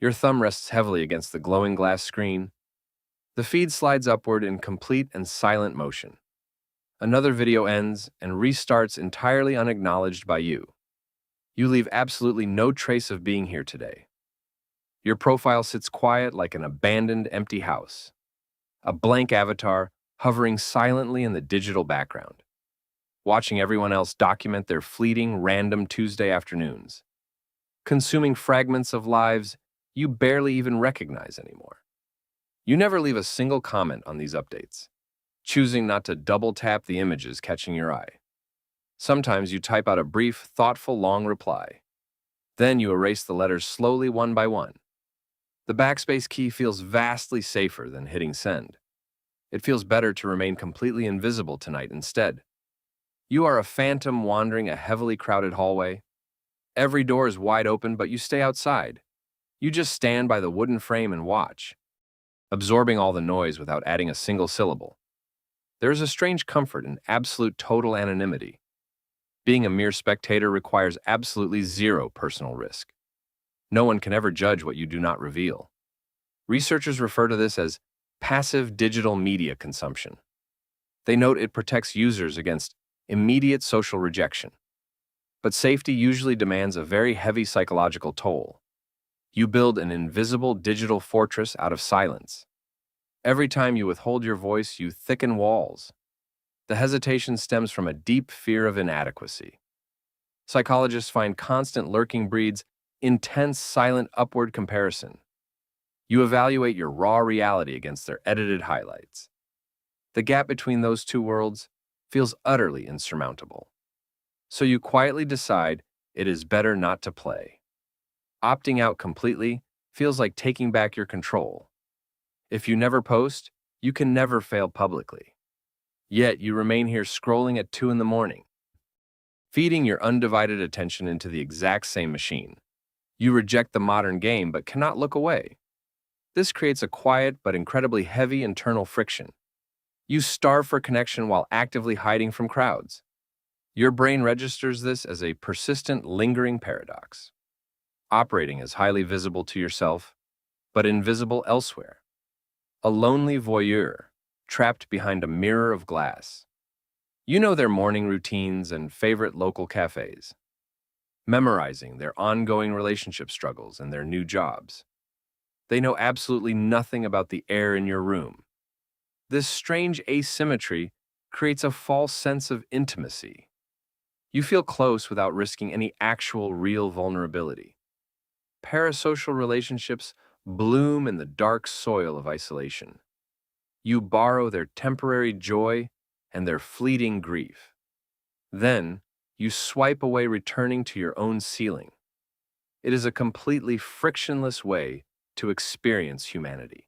Your thumb rests heavily against the glowing glass screen. The feed slides upward in complete and silent motion. Another video ends and restarts entirely unacknowledged by you. You leave absolutely no trace of being here today. Your profile sits quiet like an abandoned, empty house, a blank avatar hovering silently in the digital background, watching everyone else document their fleeting, random Tuesday afternoons, consuming fragments of lives you barely even recognize anymore. You never leave a single comment on these updates, choosing not to double-tap the images catching your eye. Sometimes you type out a brief, thoughtful, long reply. Then you erase the letters slowly one by one. The backspace key feels vastly safer than hitting send. It feels better to remain completely invisible tonight instead. You are a phantom wandering a heavily crowded hallway. Every door is wide open, but you stay outside. You just stand by the wooden frame and watch, absorbing all the noise without adding a single syllable. There is a strange comfort in absolute total anonymity. Being a mere spectator requires absolutely zero personal risk. No one can ever judge what you do not reveal. Researchers refer to this as passive digital media consumption. They note it protects users against immediate social rejection. But safety usually demands a very heavy psychological toll. You build an invisible digital fortress out of silence. Every time you withhold your voice, you thicken walls. The hesitation stems from a deep fear of inadequacy. Psychologists find constant lurking breeds intense silent upward comparison. You evaluate your raw reality against their edited highlights. The gap between those two worlds feels utterly insurmountable. So you quietly decide it is better not to play. Opting out completely feels like taking back your control. If you never post, you can never fail publicly. Yet you remain here scrolling at 2 in the morning, feeding your undivided attention into the exact same machine. You reject the modern game but cannot look away. This creates a quiet but incredibly heavy internal friction. You starve for connection while actively hiding from crowds. Your brain registers this as a persistent, lingering paradox, operating as highly visible to yourself, but invisible elsewhere. A lonely voyeur, trapped behind a mirror of glass. You know their morning routines and favorite local cafes, memorizing their ongoing relationship struggles and their new jobs. They know absolutely nothing about the air in your room. This strange asymmetry creates a false sense of intimacy. You feel close without risking any actual real vulnerability. Parasocial relationships bloom in the dark soil of isolation. You borrow their temporary joy and their fleeting grief. Then, you swipe away, returning to your own ceiling. It is a completely frictionless way to experience humanity,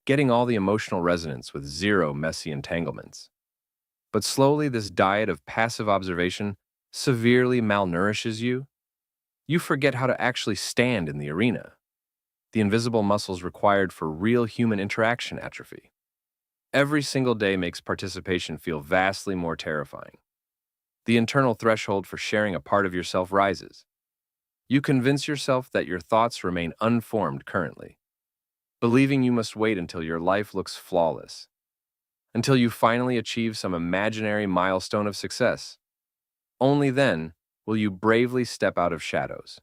getting all the emotional resonance with zero messy entanglements. But slowly, this diet of passive observation severely malnourishes you. You forget how to actually stand in the arena. The invisible muscles required for real human interaction atrophy. Every single day makes participation feel vastly more terrifying. The internal threshold for sharing a part of yourself rises. You convince yourself that your thoughts remain unformed currently, believing you must wait until your life looks flawless, until you finally achieve some imaginary milestone of success. Only then will you bravely step out of shadows.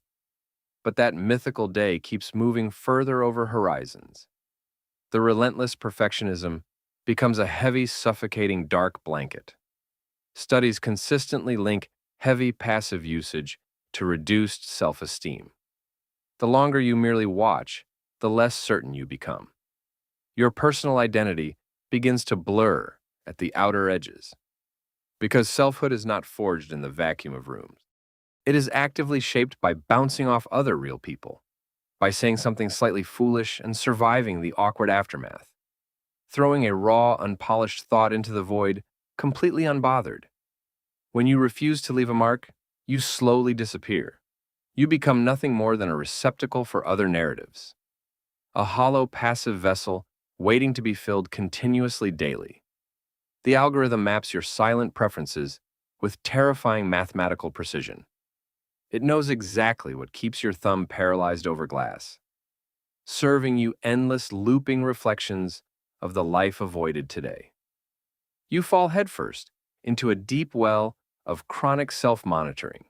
But that mythical day keeps moving further over horizons. The relentless perfectionism becomes a heavy, suffocating dark blanket. Studies consistently link heavy passive usage to reduced self-esteem. The longer you merely watch, the less certain you become. Your personal identity begins to blur at the outer edges. Because selfhood is not forged in the vacuum of rooms. It is actively shaped by bouncing off other real people, by saying something slightly foolish and surviving the awkward aftermath, throwing a raw, unpolished thought into the void, completely unbothered. When you refuse to leave a mark, you slowly disappear. You become nothing more than a receptacle for other narratives, a hollow, passive vessel waiting to be filled continuously daily. The algorithm maps your silent preferences with terrifying mathematical precision. It knows exactly what keeps your thumb paralyzed over glass, serving you endless looping reflections of the life avoided today. You fall headfirst into a deep well of chronic self-monitoring,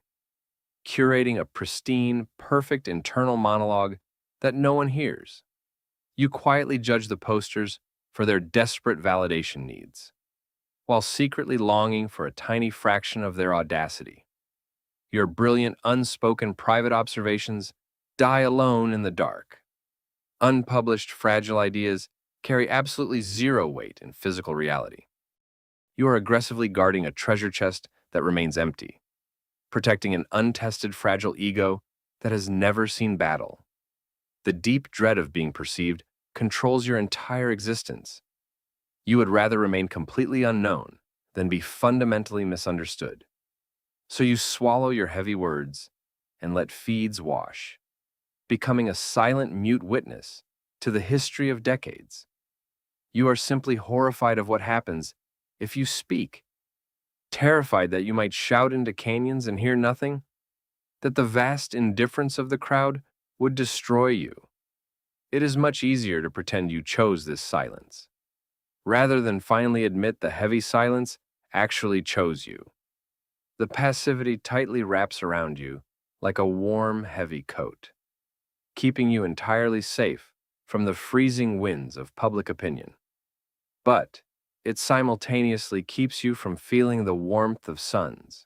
curating a pristine, perfect internal monologue that no one hears. You quietly judge the posters for their desperate validation needs, while secretly longing for a tiny fraction of their audacity. Your brilliant, unspoken private observations die alone in the dark. Unpublished, fragile ideas carry absolutely zero weight in physical reality. You are aggressively guarding a treasure chest that remains empty, protecting an untested, fragile ego that has never seen battle. The deep dread of being perceived controls your entire existence. You would rather remain completely unknown than be fundamentally misunderstood. So you swallow your heavy words and let feeds wash, becoming a silent, mute witness to the history of decades. You are simply horrified of what happens if you speak, terrified that you might shout into canyons and hear nothing, that the vast indifference of the crowd would destroy you. It is much easier to pretend you chose this silence, rather than finally admit the heavy silence actually chose you. The passivity tightly wraps around you like a warm, heavy coat, keeping you entirely safe from the freezing winds of public opinion. But it simultaneously keeps you from feeling the warmth of suns.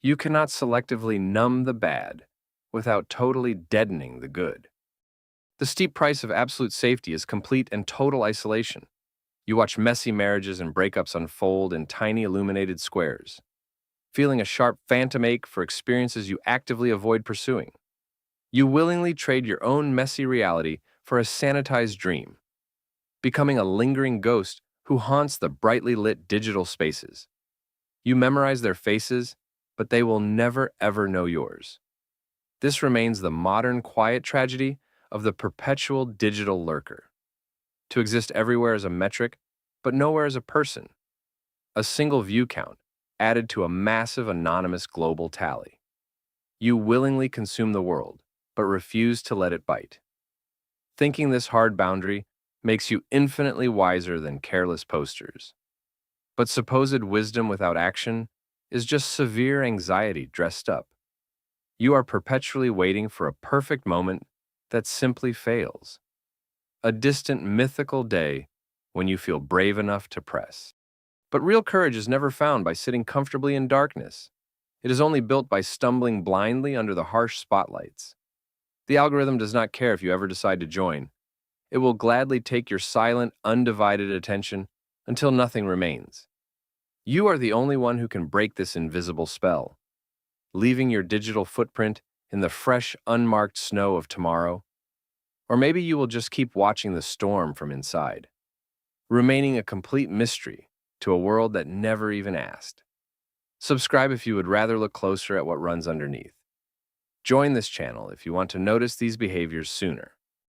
You cannot selectively numb the bad without totally deadening the good. The steep price of absolute safety is complete and total isolation. You watch messy marriages and breakups unfold in tiny illuminated squares, feeling a sharp phantom ache for experiences you actively avoid pursuing. You willingly trade your own messy reality for a sanitized dream, becoming a lingering ghost who haunts the brightly lit digital spaces. You memorize their faces, but they will never ever know yours. This remains the modern quiet tragedy of the perpetual digital lurker. To exist everywhere as a metric, but nowhere as a person. A single view count added to a massive anonymous global tally. You willingly consume the world, but refuse to let it bite. Thinking this hard boundary makes you infinitely wiser than careless posters. But supposed wisdom without action is just severe anxiety dressed up. You are perpetually waiting for a perfect moment that simply fails. A distant mythical day when you feel brave enough to press. But real courage is never found by sitting comfortably in darkness. It is only built by stumbling blindly under the harsh spotlights. The algorithm does not care if you ever decide to join. It will gladly take your silent, undivided attention until nothing remains. You are the only one who can break this invisible spell, leaving your digital footprint in the fresh, unmarked snow of tomorrow. Or maybe you will just keep watching the storm from inside, remaining a complete mystery to a world that never even asked. Subscribe if you would rather look closer at what runs underneath. Join this channel if you want to notice these behaviors sooner.